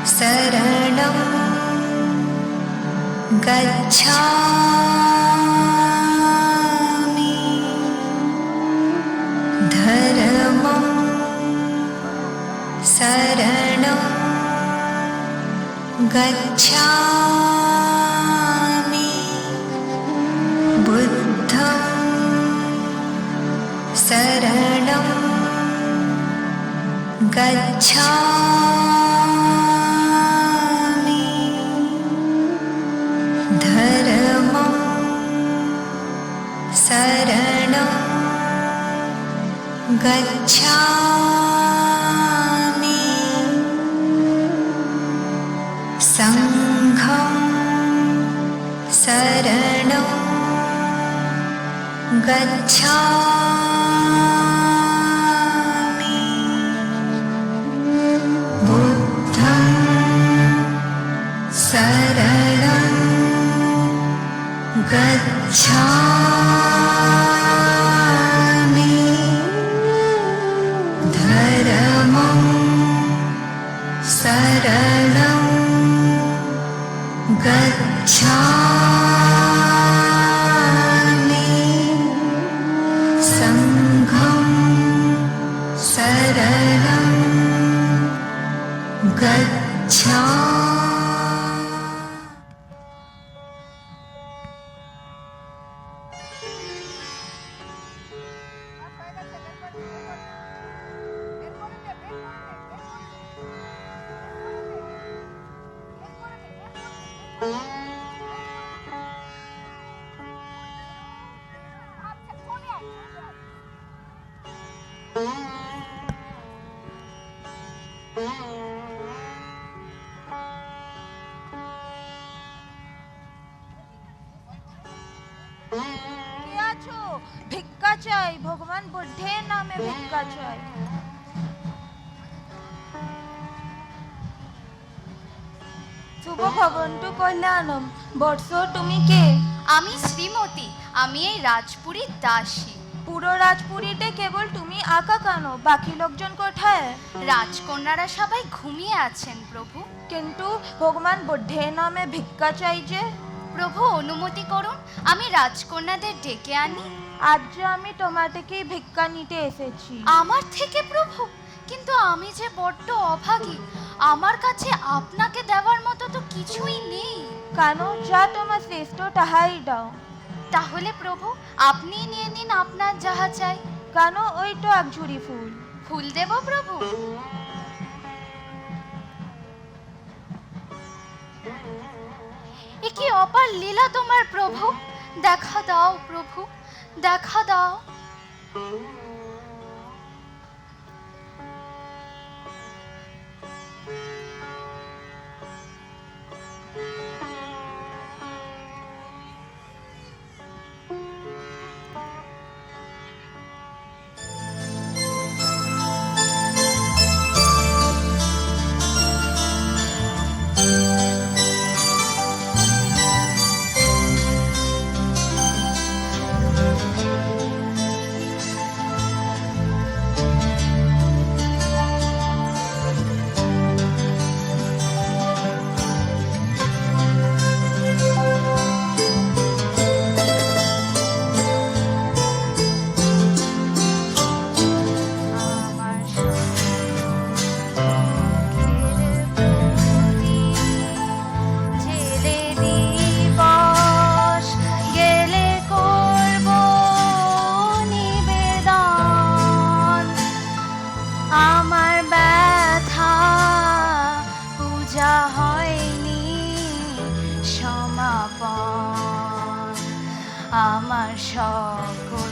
शरणं गच्छामि धर्मं शरणं गच्छामि बुद्धं शरणं गच्छामि धर्मं शरणं गच्छामि संघं शरणं गच्छामि बुद्धं शरणं गच्छामि धर्मं शरणं गच्छामि संघं शरणं गच्छामि। ভিক্ষা চাই, ভগবান বুদ্ধের নামে ভিক্ষা চাই। শুভ ভবন্তু কল্যাণম। বৎস, তুমি কে? আমি শ্রীমতী, আমি এই রাজপুরীর দাসী। পুরো রাজপুরীতে কেবল তুমি একা কেন? বাকি লোকজন কোথায়? রাজকন্যারা সবাই ঘুমিয়ে আছেন প্রভু। কিন্তু ভগবান বুদ্ধের নামে ভিক্ষা চাই যে। প্রভু অনুমতি করুন, আমি রাজকন্যাদের ডেকে আনি। আজ যে আমি তোমার থেকেই ভিক্ষা নিতে এসেছি। আমার থেকে প্রভু? কিন্তু আমি যে বড্ড অভাগী, আমার কাছে আপনাকে দেওয়ার মতো তো কিছুই নেই। কেন? যা তোমার শ্রেষ্ঠ তাহাই দাও। তাহলে প্রভু আপনি নিয়ে নিন আপনার যাহা চাই। কেন? ওই তো এক ঝুড়ি ফুল। ফুল দেব প্রভু? এ কি অপার লীলা তোমার প্রভু, দেখা দাও প্রভু, দেখা দাও। আমার সকল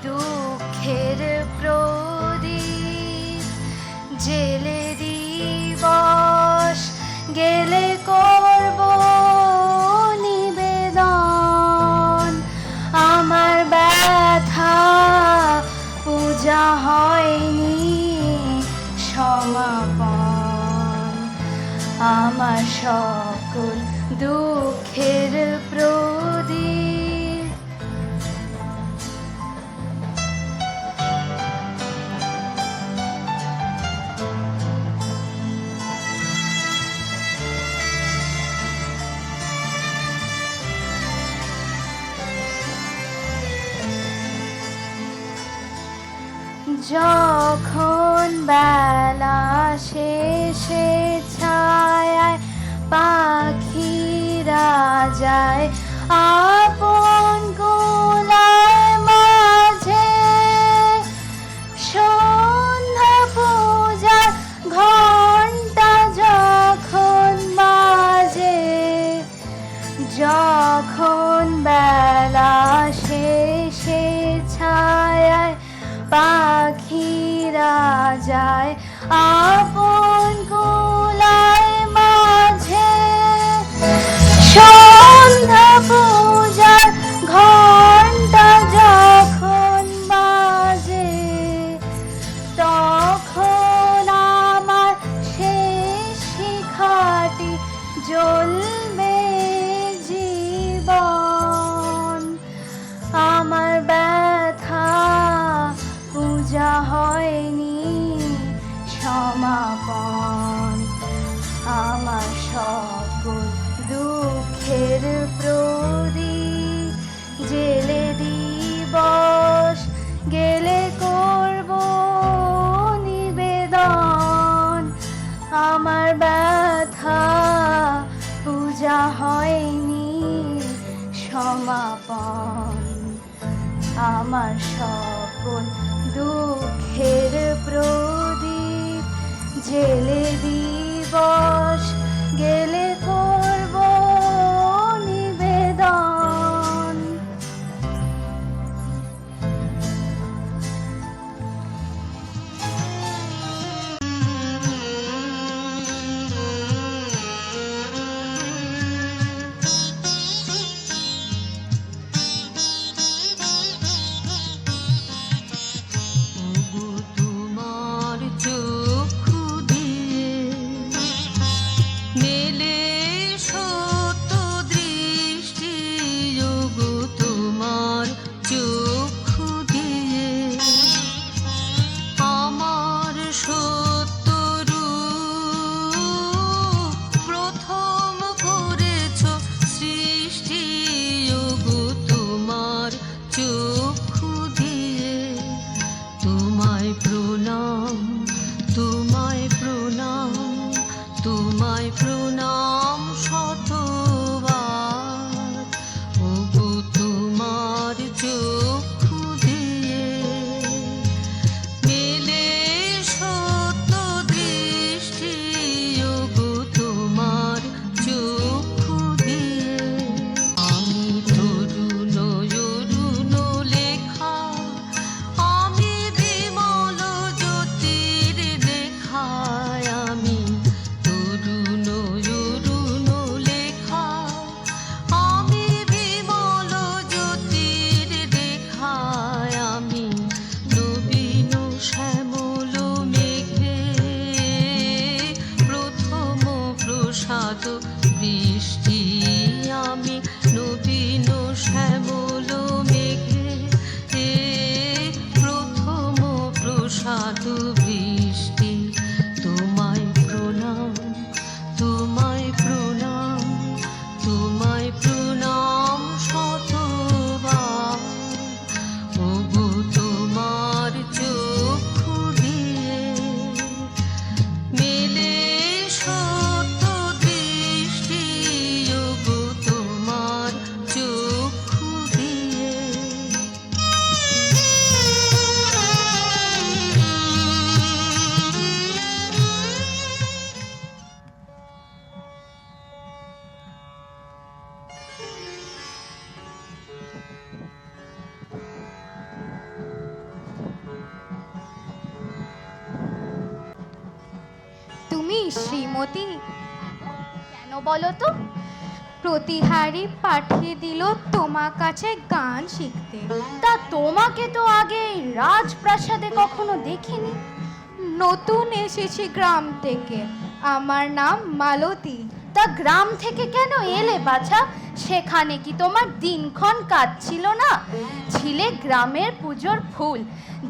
দুঃখের প্রদীপ জেলে দিবস গেলে করব নিবেদন। আমার ব্যথা পূজা হয়নি সমাপন, আমার সকল দুঃখের প্রদীপ। যখন বেলা শেষে ছায়ায় পাখিরা যায় আপন গোলায় মাঝে, সন্ধ্যা পূজার ঘণ্টা যখন বাজে, যখন বেলা শেষে ছায়ায় পাখিরা যায় আপন গোলায় মাঝে, সন্ধ্যা পূজার ঘণ্টা যখন বাজে, তখন আমার শেষ শিখাটি জ্বলবে জীবন। আমার ব্যথা পূজা হয়নি সমাপন, আমার সকল দুঃখের প্রদীপ জেলে দিবস গেলে করব নিবেদন। আমার ব্যথা পূজা হয়নি সমাপন, আমার সকল দুঃখের প্রদীপ জেলে দিবস গেলে করব নিবেদন। তোমার চক্ষু দিয়ে মেলে সত্য দৃষ্টি, ওগো তোমার চক্ষু দিয়ে আমার সত্য রূপ প্রথম করেছ সৃষ্টি, ওগো তোমার চক্ষু দিয়ে তোমায় প্রণাম, তোমায় প্রণাম, তোমায় প্রণাম শতবার, ওগো তোমার চক্ষু দিয়ে মেলে সত্য দৃষ্টি, ওগো তোমার চক্ষু দিয়ে আমি তরুণ অরুণ লেখা, আমি বিমল জ্যোতির লেখায়, আমি তরুণ অরুণ লেখা, আমি বিমল জ্যোতির লেখায়, আমি নবীন শ্যামল মেঘে প্রথম প্রসাদ বৃষ্টি, আমি নবীন শ্যামল মেঘে প্রথম প্রসাদ বৃষ্টি। তোমায় প্রণাম, তোমায় প্রণাম, তোমায় প্রণাম শতবার, ওগো তোমার চক্ষু দিয়ে মেলে সত্য দৃষ্টি, ওগো তোমার চক্ষু দিয়ে। তুমি শ্রীমতী? কেন বলো তো? প্রতিহারী পাঠিয়ে দিল তোমার কাছে গান শিখতে। তা তোমাকে তো আগে রাজপ্রাসাদে কখনো দেখিনি। নতুন এসেছি গ্রাম থেকে, আমার নাম মালতী। তা গ্রাম থেকে কেন এলে বাছা? সেখানে কি তোমার দিনক্ষণ কাটছিল না? ছিলে গ্রামের পুজোর ফুল,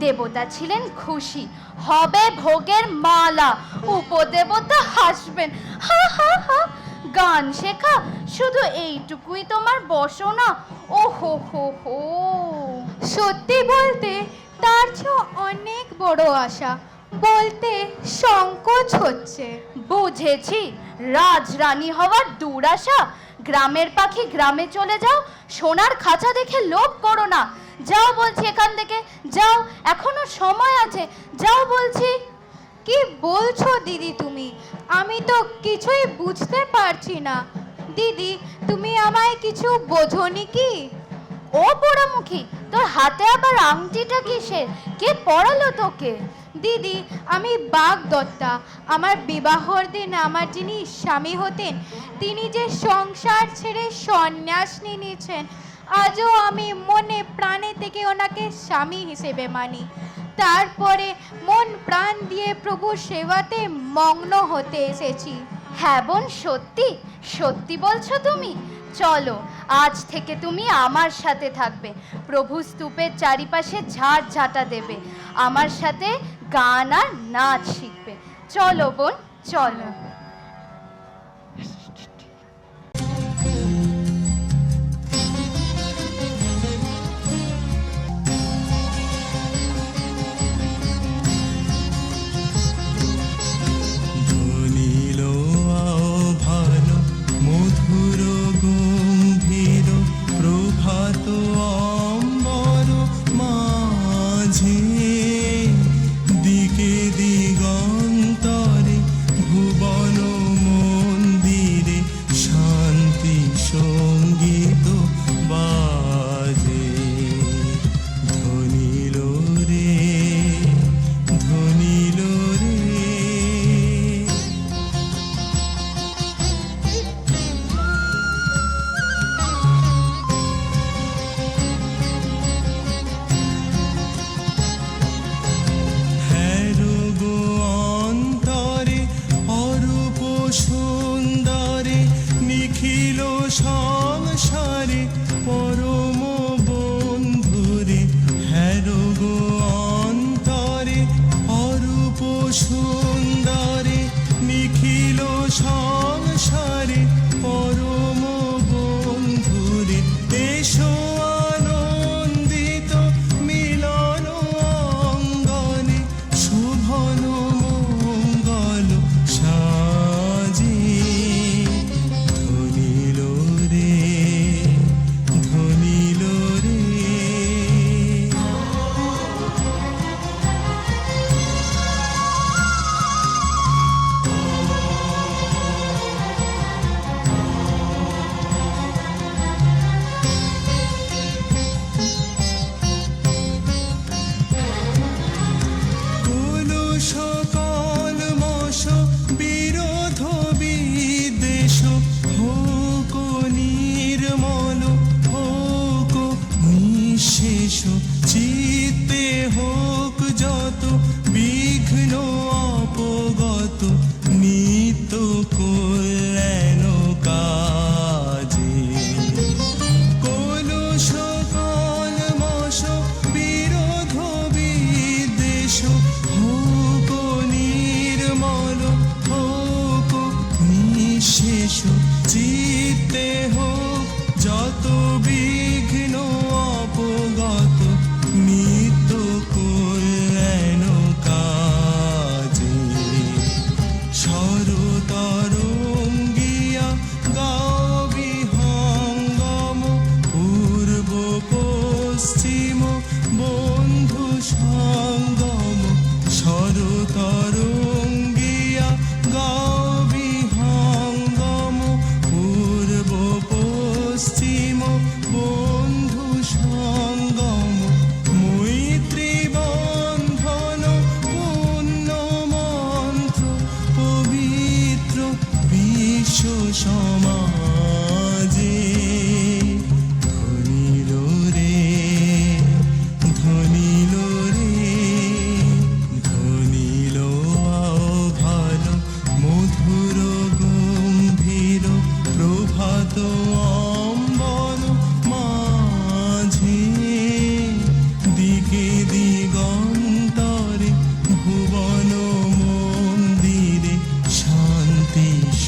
দেবতা ছিলেন খুশি, হবে ভোগের মালা, উপদেবতা হাসবেন, হা হা হা। গান শেখা শুধু এইটুকুই তোমার বসো না? ও হো হো হো। সত্যি বলতে তার চেয়ে অনেক বড় আশা, বলতে সংকোচ হচ্ছে। বুঝেছি, রাজরানী হওয়ার দুরাশা। গ্রামের পাখি গ্রামে চলে যাও, সোনার খাঁচা দেখে লোভ করো না। যাও বলছি এখান থেকে, যাও, এখনো সময় আছে, যাও বলছি। কি বলছো দিদি তুমি? আমি তো কিছুই বুঝতে পারছি না। দিদি, তুমি আমায় কিছু বোঝোনি কি? ও পোড়ামুখী, তোর হাতে আবার আংটিটা কিসের? কে পড়ালো তোকে? দিদি, আমি বাগদত্তা। আমার বিবাহর দিন আমার যিনি স্বামী হতেন, তিনি যে সংসার ছেড়ে সন্ন্যাস নিয়ে নিয়েছেন, আজও আমি মনে প্রাণে থেকে ওনাকে স্বামী হিসেবে মানি। তারপরে মন প্রাণ দিয়ে প্রভু সেবাতে মগ্ন হতে এসেছি। হ্যাঁ বোন, সত্যি সত্যি বলছো তুমি? চলো, আজ থেকে তুমি আমার সাথে থাকবে। প্রভু স্তূপের চারিপাশে ঝাড় ঝাঁটা দেবে, আমার সাথে গান আর নাচ শিখবে। চলো বোন, চলো।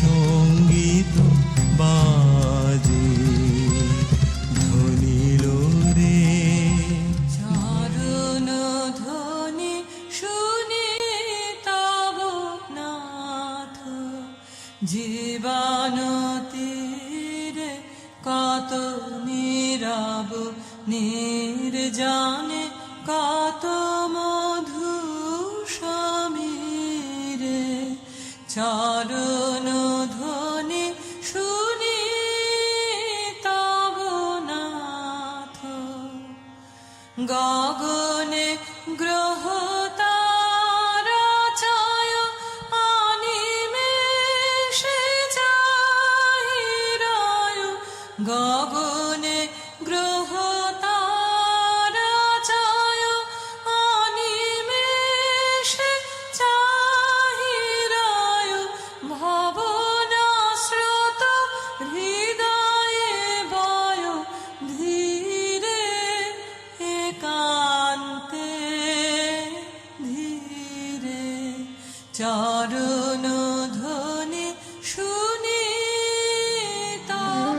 সঙ্গীত বা বানতীরে কত নীরব নির্জনে কত মধু সমীরে চরণ ধ্বনি শুনি তব নাথ গগনে গ্রহ তারা ছায় অনিমেষে চাহিরায় গগনে গ্রহ তারা ছায় অনিমেষে চাহিরায় ভবনাশ্রত হৃদয়ে বয় ধীরে একান্তে ধীরে চরণ ধ্বনি শুনি তব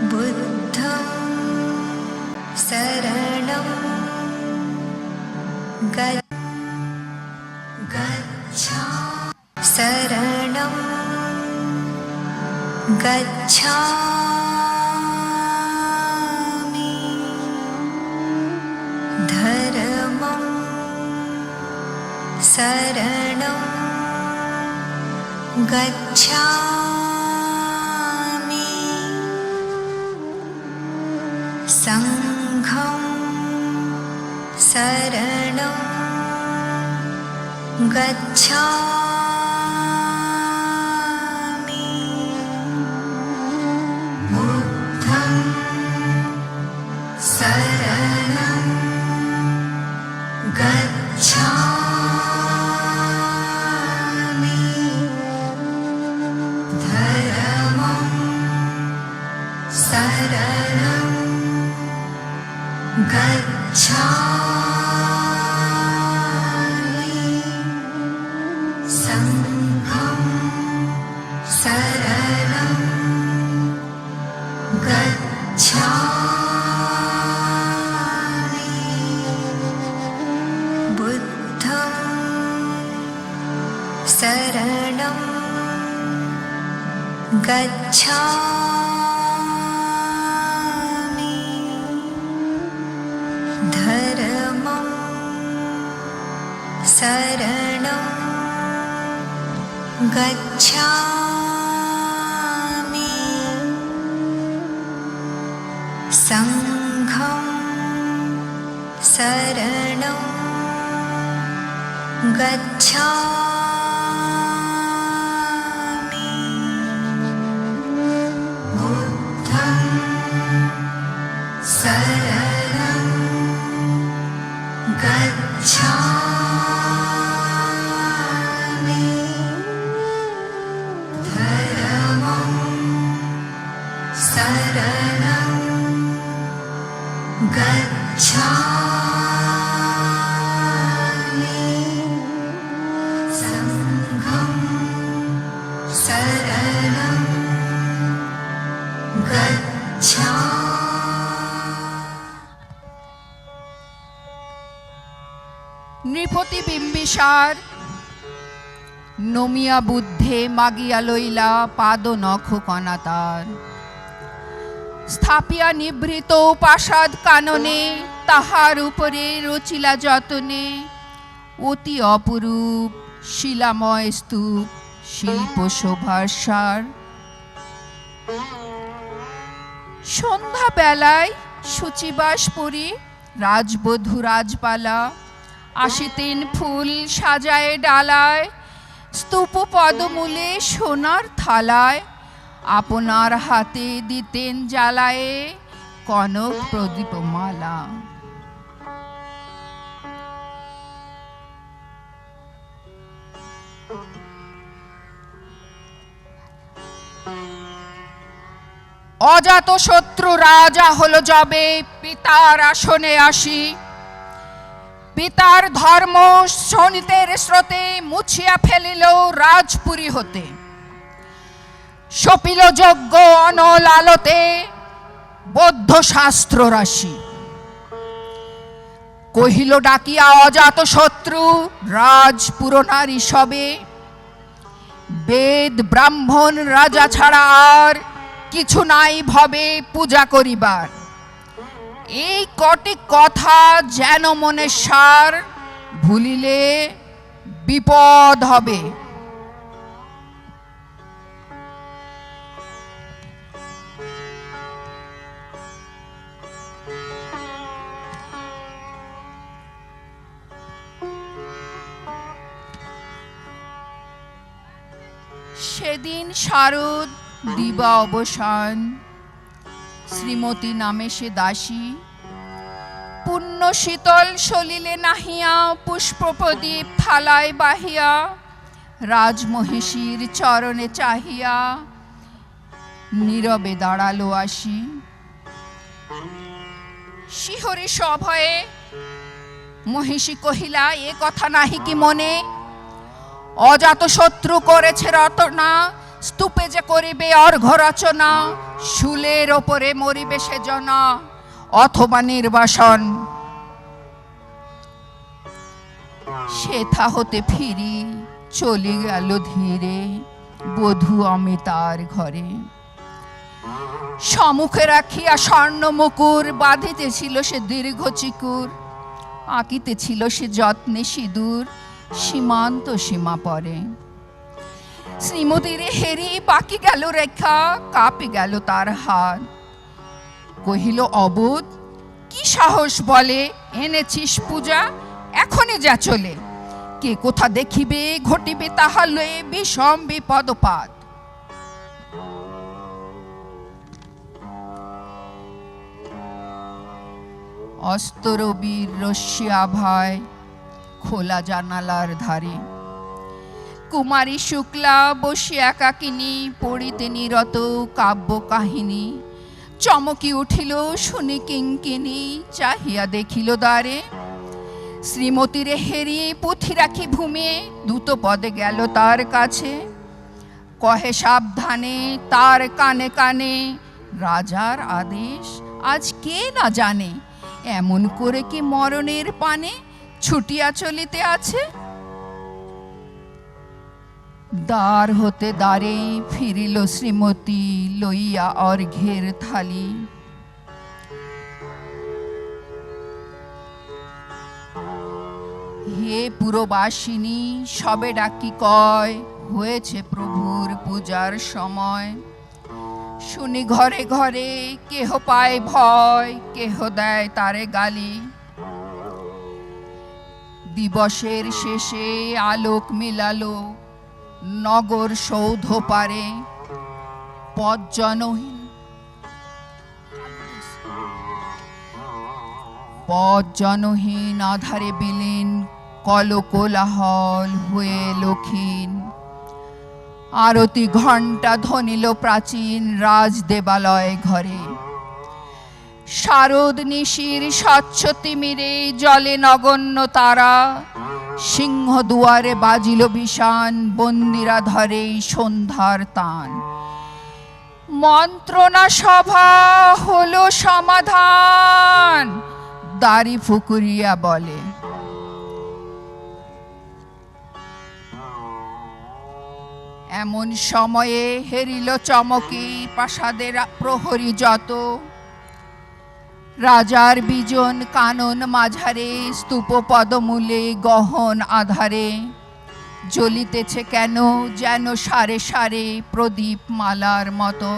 बुद्धं शरणं गच्छा शरणं गच्छामि धर्मं शरणं गच्छामि संघं शरणं गच्छामि बुद्धं शरणं गच्छामि धर्मं शरणं गच्छामि संघं शरणं गच्छामि बुद्धं शरणं गच्छामि धर्मं शरणं गच्छामि संघं शरणं गच्छामि बुद्धं शरणं गच्छामि धर्मं शरणं गच्छामि संघं शरणं गच्छामि নৃপতি বিম্বিসার নমিয়া বুদ্ধে মাগিয়া লইলা পাদ নখ কণাতার স্থাপিয়া নিভৃত প্রাসাদ কাননে তাহার উপরে রচিলা যতনে অতি অপরূপ শিলাময় স্তূপ শিল্প শোভার সার সন্ধ্যা বেলায় সূচিবাস পরি রাজবধূ রাজবালা আসিতেন ফুল সাজায় ডালায় স্তূপ পদমূলে সোনার থালায় আপনার হাতে দিতেন জ্বালায়ে কনক প্রদীপমালা অজাত শত্রু রাজা হলো যবে পিতার আসনে আসি পিতার ধর্ম শোণিতের স্রোতে মুছিয়া ফেলিল রাজপুরী হতে সপিল যজ্ঞ অনল আলোতে বৌদ্ধ শাস্ত্র রাশি কহিল ডাকিয়া অজাত শত্রু রাজ পুরনারী সবে, বেদ ব্রাহ্মণ রাজা ছাড়া আর কিছু নাই ভবে পূজা করিবার। এই কটি কথা যেন মনে সার, ভুলিলে বিপদ হবে। সেদিন শারদ দিবা অবসান, শ্রীমতী নামে সে দাসী, পুণ্য শীতল সলিলে নাহিয়া পুষ্প প্রদীপ থালায় বাহিয়া, রাজমহিষীর চরণে চাহিয়া নীরবে দাঁড়ালো আসি। শিহরে সভয়ে মহিষী কহিলা, এ কথা নাহি কি মনে, অজাত শত্রু করেছে রচনা, স্তূপে যে করিবে অর্ঘ রচনা, শুলের ওপরে মরিবে সে জনা, অথবা নির্বাসন। সেথা হতে ফিরি চলে গেল ধীরে, বধূ আমি তার ঘরে। সম্মুখে রাখিয়া স্বর্ণ মুকুর, বাঁধিতেছিল সে দীর্ঘ চিকুর, আঁকিতেছিল সে যত্নে সিঁদুর, সীমান্ত সীমা পরে। শ্রীমতীর হেরি বাকি গেল রেখা, কাঁপে গেল তার হাত। কহিল, অবোধ কি সাহস বলে এনেছিস পূজা, এখনই যা চলে। কে কোথা দেখিবে ঘটিবে তাহা লয়ে বিষম বিপদপাত। অস্তরবীর রশ্মি আভায় খোলা জানালার ধারে, কুমারী শুক্লা বসে একাকিনী পড়িতে নিরত কাব্য কাহিনী। চমকি উঠিল শুনি কিঙ্কিনী, চাহিয়া দেখিল দ্বারে। শ্রীমতীরে হেরি পুঁথি রাখি ভূমে, দ্রুত পদে গেল তার কাছে। কহে সাবধানে তার কানে কানে, রাজার আদেশ আজ কে না জানে, এমন করে কি মরণের পানে ছুটিয়া চলিতে আছে। দ্বার হতে দ্বারে ফিরিল শ্রীমতী, লইয়া অর্ঘ্যের থালি। হে পুরবাসিনী সবে ডাকি কয়, হয়েছে প্রভুর পূজার সময়। শুনি ঘরে ঘরে কেহ পায় ভয়, কেহ দেয় তারে গালি। দিবসের শেষে আলোক মিলালো নগর সৌধ পারে, পথজনহীন আধারে বিলীন, কলকোলাহল হয়ে লক্ষীন। আরতি ঘণ্টা ধ্বনিল প্রাচীন রাজ দেবালয় ঘরে। শারদ নিশির স্বচ্ছ তিমিরে জলে নগণ্য তারা, সিংহ দুয়ারে বাজিল বিষান, বন্দিরা ধরে সন্ধ্যার তান। মন্ত্রণা সভা হলো সমাধান, দাড়ি ফুকুরিয়া বলে। এমন সময়ে হেরিল চমকি প্রাসাদের প্রহরী যত। রাজার বিজন কানন মাঝারে, স্তূপ পদমূলে গহন আধারে। জ্বলিতেছে কেন যেন সারে সারে প্রদীপ মালার মতো।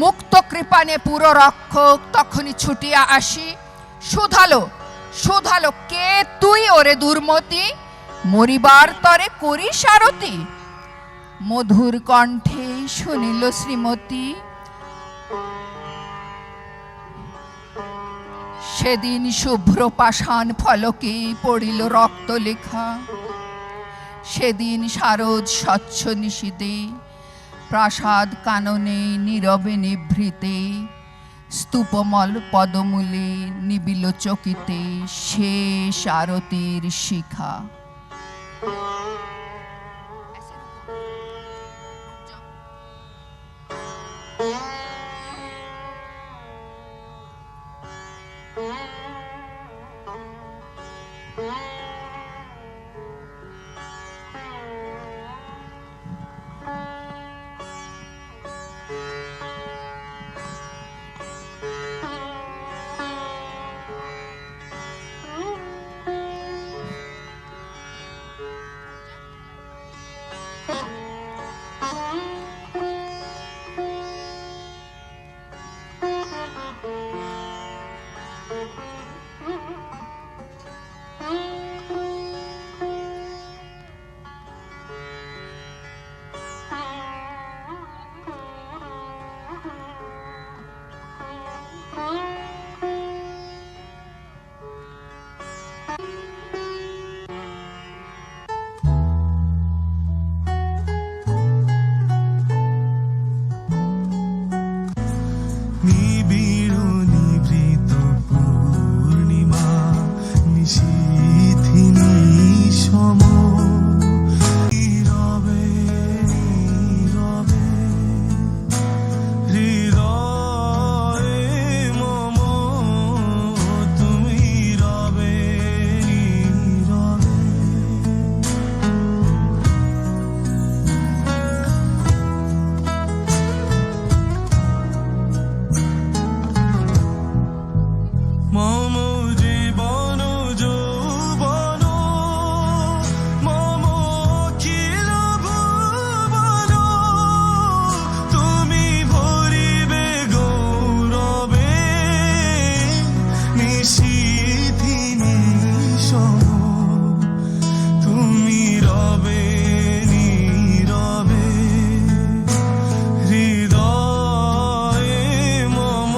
মুক্ত কৃপানে পুরো রক্ষক তখনই ছুটিয়া আসি। শুধালো শুধালো, কে তুই ওরে দুর্মতি, মরিবার তরে করিস আরতি। মধুর কণ্ঠে শুনিল শ্রীমতী, সেদিন শুভ্র পাষাণ ফলকে পড়িল রক্ত লেখা। সেদিন শারদ স্বচ্ছ নিশীতে, প্রাসাদ কাননে নীরবে নিভৃতে। স্তূপমল পদমূলে নিবিল চকিতে, শেষ আরতির শিখা। নিবিড় নিভৃত পূর্ণিমা নিশীথি নিঃসম নীরবে নীরবে হৃদয়ে মম তুমি রবে নীরবে মম জীবন যৌবন মম অখিল ভুবন তুমি ভরিবে গৌরবে নিশীথি নিঃসম তুমি রবে নীরবে হৃদয়ে মম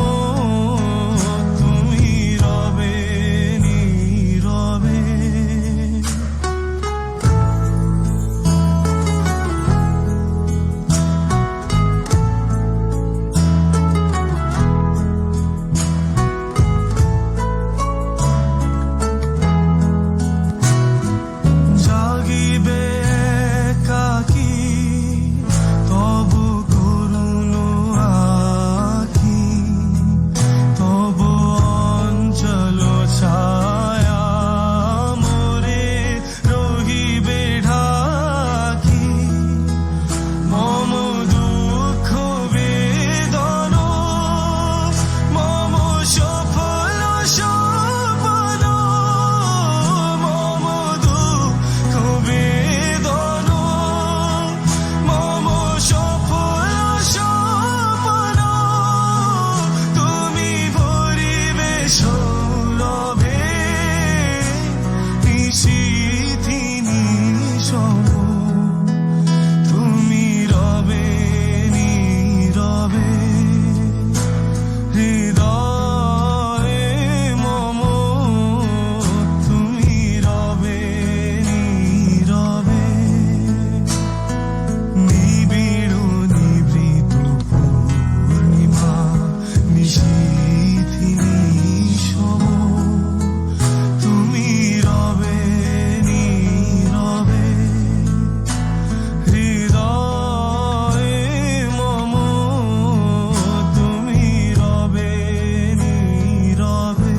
তুমি রবে নীরবে জাগিবে একাকী তবু করুণ আঁখি তব অঞ্চল ছায়া মোরে রহিবে ঢাকি মম দুঃখ বেদন মম সফল সপন মম দুঃখ বেদন মম সফল সপন তুমি ভরিবে সৌরভে নিশীথি নিঃসম তুমি রবে নীরবে হৃদয়ে মম তুমি রবে নীরবে নিবিড় নিভৃত পূর্ণিমা নিশীথি নিঃসম তুমি রবে নীরবে হৃদয়ে মম তুমি রবে নীরবে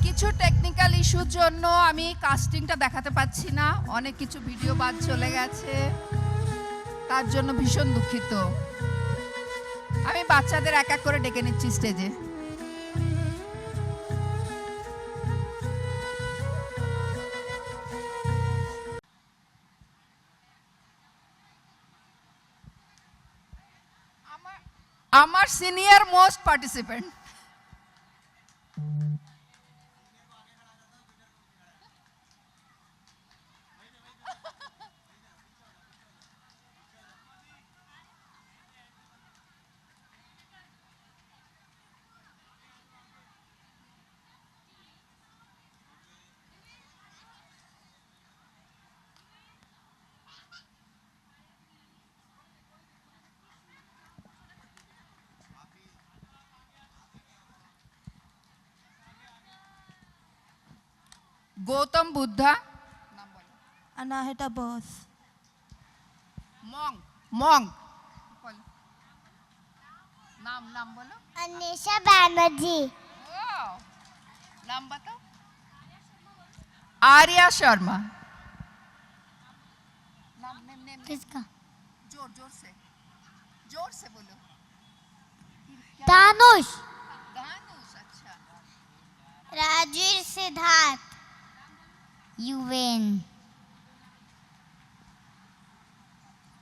কিছু টেকনিক্যাল ইস্যুর জন্য আমি কাস্টিংটা দেখাতে পাচ্ছি না, অনেক কিছু ভিডিও বাদ চলে গেছে, তার জন্য ভীষণ দুঃখিত। আমি বাচ্চাদের এক এক করে ডেকে নিচ্ছি স্টেজে। আমার senior most participant Gautam Buddha, Anahita Bose, Mong Mong বলো। নাম নাম বলো। अनिशा बनर्जी, ও, নাম बताओ। आर्या शर्मा। नाम नेम नेम किसका? जोर जोर से बोलो। दानुष, दानुष, अच्छा। राजवीर सिद्धार्थ, युवेन,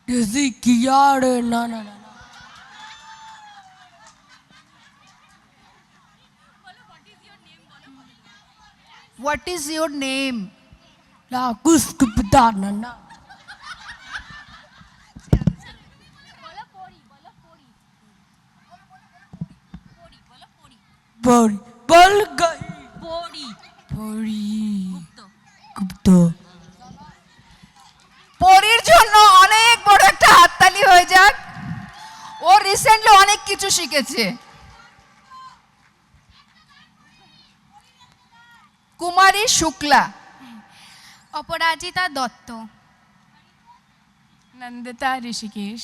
किसी कियाड़ ना ना ना What is your name? ना कुछ पता ना ना बड़ी बल गई बड़ी गुप्ता পরীর জন্য অনেক বড় একটা হাততালি হয়ে যাক। ও রিসেন্টলি অনেক কিছু শিখেছে। কুমারী শুক্লা, অপরাজিতা দত্ত, नंदिता ऋषिकेश,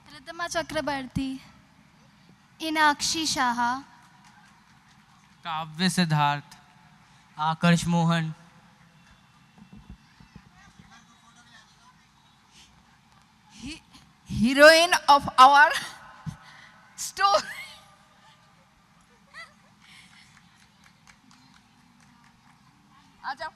ऋतमा चक्रवर्ती, इनाक्षी साहा, काव्य Siddharth, आकर्ष Mohan, heroine of our story. आ जाओ।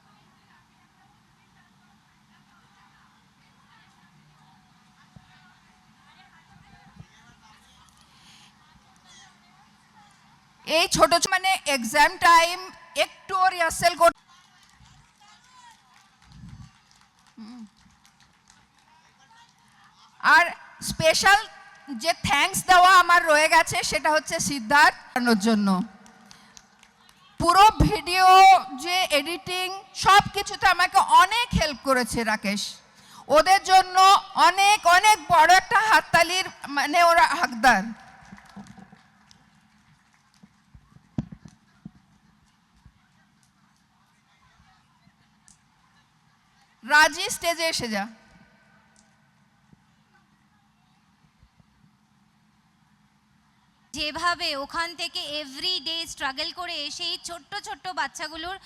এই ছোট মানে এক্সাম টাইম একটু রিহার্সাল কর। আর স্পেশাল যে থ্যাঙ্কস দেওয়া আমার রয়ে গেছে সেটা হচ্ছে সিদ্ধার্থর জন্য। পুরো ভিডিও যে এডিটিং সব কিছুতে আমাকে অনেক হেল্প করেছে রাকেশ। ওদের জন্য অনেক অনেক বড় একটা হাততালির মানে ওরা হকদার। রাজি স্টেজে এসে যা। যেভাবে ওখান থেকে এভরিডে স্ট্রাগল করে এসে এই ছোট্ট ছোট্ট বাচ্চাগুলোর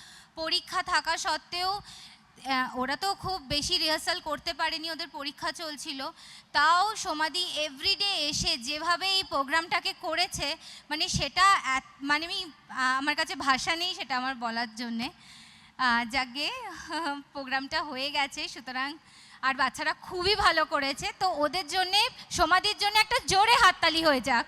পরীক্ষা থাকা সত্ত্বেও ওরা তো খুব বেশি রিহার্সাল করতে পারেনি, ওদের পরীক্ষা চলছিল, তাও সমাধি এভরিডে এসে যেভাবে এই প্রোগ্রামটাকে করেছে মানে সেটা মানে আমার কাছে ভাষা নেই সেটা আমার বলার জন্যে। যাকে প্রোগ্রামটা হয়ে গেছে, সুতরাং আর বাচ্চারা খুবই ভালো করেছে, তো ওদের জন্যে সমাধির জন্য একটা জোরে হাততালি হয়ে যাক।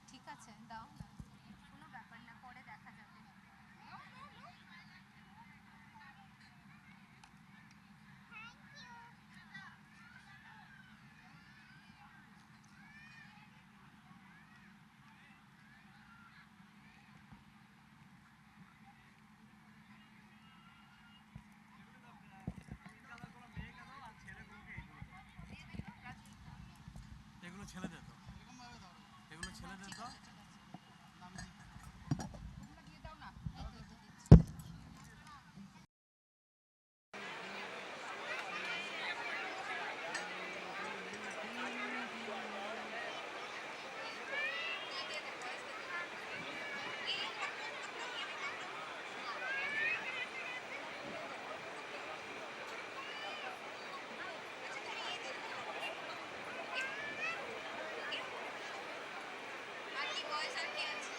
ঠিক আছে, দাও, কোনো ব্যাপার না, পরে দেখা যাবে। এগুলো ছেলে দে তো, এগুলো ছেলে দে তো। আর কি বয়স আর কি আছে?